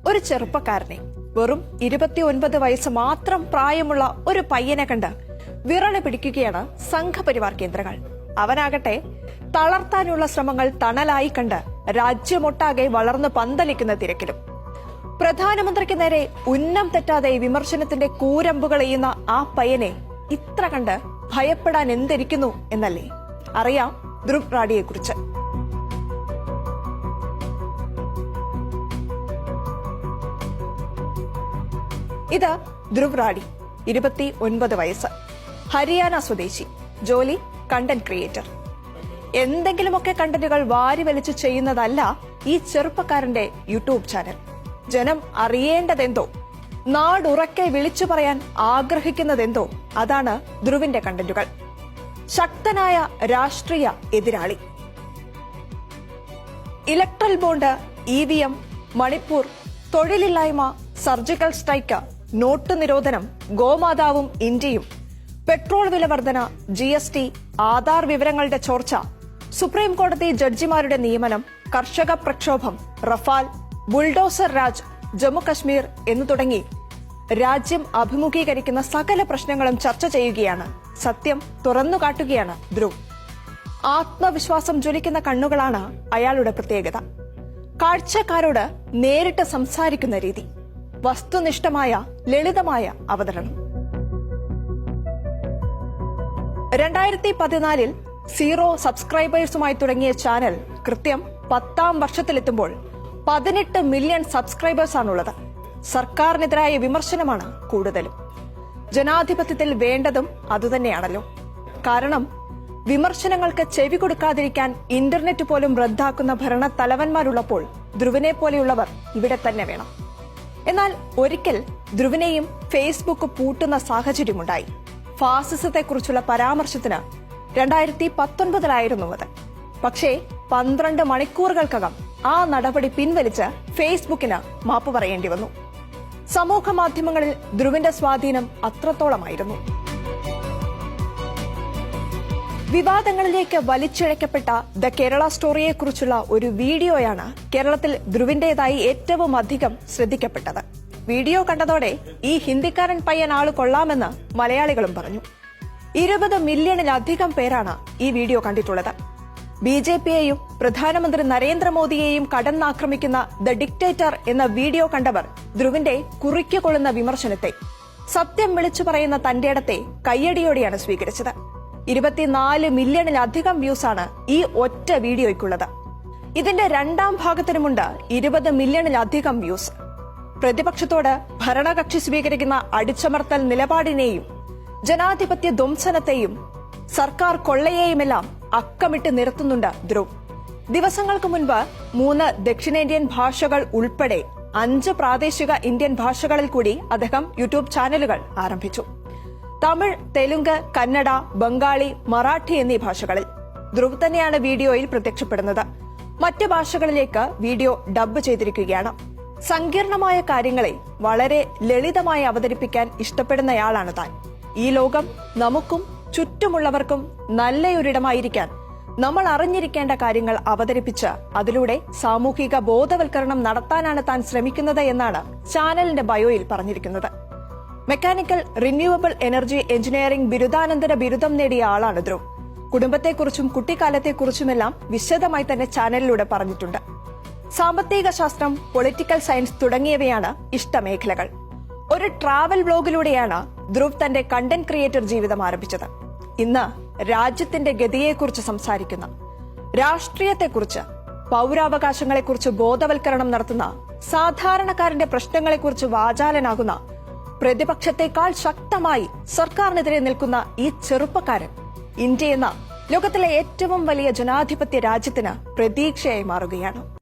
ഒരു ചെറുപ്പക്കാരനെ, വെറും 29 വയസ്സ് മാത്രം പ്രായമുള്ള ഒരു പയ്യനെ കണ്ട് വിറളി പിടിക്കുകയാണ് സംഘപരിവാർ കേന്ദ്രങ്ങൾ. അവനാകട്ടെ തളർത്താനുള്ള ശ്രമങ്ങൾ തണലായി കണ്ട് രാജ്യമൊട്ടാകെ വളർന്നു പന്തലിക്കുന്ന തിരക്കിലും. പ്രധാനമന്ത്രിക്ക് നേരെ ഉന്നം തെറ്റാതെ വിമർശനത്തിന്റെ കൂരമ്പുകൾ എയ്യുന്ന ആ പയ്യനെ ഇത്ര കണ്ട് ഭയപ്പെടാൻ എന്തിരിക്കുന്നു എന്നല്ലേ? അറിയാം ധ്രുവ് റാഡിയെക്കുറിച്ച്. ഇത് ധ്രുവ് റാഡി, 29 വയസ്സ്, ഹരിയാന സ്വദേശി, ജോലി കണ്ടന്റ് ക്രിയേറ്റർ. എന്തെങ്കിലുമൊക്കെ കണ്ടന്റുകൾ വാരി വലിച്ചു ചെയ്യുന്നതല്ല ഈ ചെറുപ്പക്കാരന്റെ യൂട്യൂബ് ചാനൽ. ജനം അറിയേണ്ടതെന്തോ, നാടുറക്കെ വിളിച്ചു പറയാൻ ആഗ്രഹിക്കുന്നതെന്തോ അതാണ് ധ്രുവിന്റെ കണ്ടന്റുകൾ. ശക്തനായ രാഷ്ട്രീയ എതിരാളി. ഇലക്ട്രൽ ബോണ്ട്, EVM, മണിപ്പൂർ, തൊഴിലില്ലായ്മ, സർജിക്കൽ സ്ട്രൈക്ക്, നോട്ട് നിരോധനം, ഗോമാതാവും ഇന്ത്യയും, പെട്രോൾ വില വർധന, GST, ആധാർ വിവരങ്ങളുടെ ചോർച്ച, സുപ്രീം കോടതി ജഡ്ജിമാരുടെ നിയമനം, കർഷക പ്രക്ഷോഭം, റഫാൽ, ബുൾഡോസർ രാജ്, ജമ്മുകശ്മീർ എന്നു തുടങ്ങി രാജ്യം അഭിമുഖീകരിക്കുന്ന സകല പ്രശ്നങ്ങളും ചർച്ച ചെയ്യുകയാണ്, സത്യം തുറന്നുകാട്ടുകയാണ് ധ്രുവ്. ആത്മവിശ്വാസം ജ്വലിക്കുന്ന കണ്ണുകളാണ് അയാളുടെ പ്രത്യേകത. കാഴ്ചക്കാരോട് നേരിട്ട് സംസാരിക്കുന്ന രീതി, വസ്തുനിഷ്ഠമായ ലളിതമായ അവതരണം. 2014 0 സബ്സ്ക്രൈബേഴ്സുമായി തുടങ്ങിയ ചാനൽ കൃത്യം 10ാം വർഷത്തിലെത്തുമ്പോൾ 18 മില്യൺ സബ്സ്ക്രൈബേഴ്സാണുള്ളത്. സർക്കാരിനെതിരായ വിമർശനമാണ് കൂടുതലും. ജനാധിപത്യത്തിൽ വേണ്ടതും അതുതന്നെയാണല്ലോ. കാരണം വിമർശനങ്ങൾക്ക് ചെവി കൊടുക്കാതിരിക്കാൻ ഇന്റർനെറ്റ് പോലും റദ്ദാക്കുന്ന ഭരണ തലവന്മാരുള്ളപ്പോൾ ധ്രുവിനെ പോലെയുള്ളവർ ഇവിടെ തന്നെ വേണം. എന്നാൽ ഒരിക്കൽ ധ്രുവിനെയും ഫേസ്ബുക്ക് പൂട്ടുന്ന സാഹചര്യമുണ്ടായി. ഫാസിസത്തെക്കുറിച്ചുള്ള പരാമർശത്തിന് 2019 അത്. പക്ഷേ 12 മണിക്കൂറുകൾക്കകം ആ നടപടി പിൻവലിച്ച് ഫേസ്ബുക്കിന് മാപ്പ് പറയേണ്ടി വന്നു. സമൂഹ മാധ്യമങ്ങളിൽ ധ്രുവിന്റെ സ്വാധീനം അത്രത്തോളമായിരുന്നു. വിവാദങ്ങളിലേക്ക് വലിച്ചിഴക്കപ്പെട്ട ദ കേരള സ്റ്റോറിയെക്കുറിച്ചുള്ള ഒരു വീഡിയോയാണ് കേരളത്തിൽ ധ്രുവിന്റേതായി ഏറ്റവും അധികം ശ്രദ്ധിക്കപ്പെട്ടത്. വീഡിയോ കണ്ടതോടെ ഈ ഹിന്ദിക്കാരൻ പയ്യൻ ആള് കൊള്ളാമെന്ന് മലയാളികളും പറഞ്ഞു. 20 മില്യണിലധികം പേരാണ് ഈ വീഡിയോ കണ്ടിട്ടുള്ളത്. BJPയെയും പ്രധാനമന്ത്രി നരേന്ദ്രമോദിയെയും കടന്നാക്രമിക്കുന്ന ദ ഡിക്റ്റേറ്റർ എന്ന വീഡിയോ കണ്ടവർ ധ്രുവിന്റെ കുറിക്കുകൊള്ളുന്ന വിമർശനത്തെ, സത്യം വിളിച്ചു പറയുന്ന തന്റെ ഇടത്തെ കയ്യടിയോടെയാണ് സ്വീകരിച്ചത്. 24 മില്യണിലധികം വ്യൂസാണ് ഈ ഒറ്റ വീഡിയോയ്ക്കുള്ളത്. ഇതിന്റെ രണ്ടാം ഭാഗത്തിനുമുണ്ട് 20 മില്യണിലധികം വ്യൂസ്. പ്രതിപക്ഷത്തോട് ഭരണകക്ഷി സ്വീകരിക്കുന്ന അടിച്ചമർത്തൽ നിലപാടിനെയും ജനാധിപത്യ ധ്വംസനത്തെയും സർക്കാർ കൊള്ളയെയുമെല്ലാം അക്കമിട്ട് നിരത്തുന്നുണ്ട് ധ്രുവ്. ദിവസങ്ങൾക്ക് മുൻപ് 3 ദക്ഷിണേന്ത്യൻ ഭാഷകൾ ഉൾപ്പെടെ 5 പ്രാദേശിക ഇന്ത്യൻ ഭാഷകളിൽ കൂടി അദ്ദേഹം യൂട്യൂബ് ചാനലുകൾ ആരംഭിച്ചു. തമിഴ്, തെലുങ്ക്, കന്നഡ, ബംഗാളി, മറാഠി എന്നീ ഭാഷകളിൽ. ധ്രുവ് തന്നെയാണ് വീഡിയോയിൽ പ്രത്യക്ഷപ്പെടുന്നത്. മറ്റ് ഭാഷകളിലേക്ക് വീഡിയോ ഡബ്ബ് ചെയ്തിരിക്കുകയാണ്. സങ്കീർണമായ കാര്യങ്ങളെ വളരെ ലളിതമായി അവതരിപ്പിക്കാൻ ഇഷ്ടപ്പെടുന്നയാളാണ് താൻ. ഈ ലോകം നമുക്കും ചുറ്റുമുള്ളവർക്കും നല്ലൊരിടമായിരിക്കാൻ നമ്മൾ അറിഞ്ഞിരിക്കേണ്ട കാര്യങ്ങൾ അവതരിപ്പിച്ച് അതിലൂടെ സാമൂഹിക ബോധവൽക്കരണം നടത്താനാണ് താൻ ശ്രമിക്കുന്നത് എന്നാണ് ചാനലിന്റെ ബയോയിൽ പറഞ്ഞിരിക്കുന്നത്. മെക്കാനിക്കൽ റിന്യൂവബിൾ എനർജി എഞ്ചിനീയറിംഗ് ബിരുദാനന്തര ബിരുദം നേടിയ ആളാണ് ധ്രുവ്. കുടുംബത്തെക്കുറിച്ചും കുട്ടിക്കാലത്തെക്കുറിച്ചുമെല്ലാം വിശദമായി തന്നെ ചാനലിലൂടെ പറഞ്ഞിട്ടുണ്ട്. സാമ്പത്തിക ശാസ്ത്രം, പൊളിറ്റിക്കൽ സയൻസ് തുടങ്ങിയവയാണ് ഇഷ്ടമേഖലകൾ. ഒരു ട്രാവൽ ബ്ലോഗിലൂടെയാണ് ധ്രുവ് തന്റെ കണ്ടന്റ് ക്രിയേറ്റർ ജീവിതം ആരംഭിച്ചത്. ഇന്ന് രാജ്യത്തിന്റെ ഗതിയെക്കുറിച്ച് സംസാരിക്കുന്ന, രാഷ്ട്രീയത്തെക്കുറിച്ച്, പൌരാവകാശങ്ങളെക്കുറിച്ച് ബോധവൽക്കരണം നടത്തുന്ന, സാധാരണക്കാരന്റെ പ്രശ്നങ്ങളെക്കുറിച്ച് വാചാലനാകുന്ന, പ്രതിപക്ഷത്തെക്കാൾ ശക്തമായി സർക്കാരിനെതിരെ നിൽക്കുന്ന ഈ ചെറുപ്പക്കാരൻ ഇന്ത്യ എന്ന ലോകത്തിലെ ഏറ്റവും വലിയ ജനാധിപത്യ രാജ്യത്തിന് പ്രതീക്ഷയായി മാറുകയാണ്.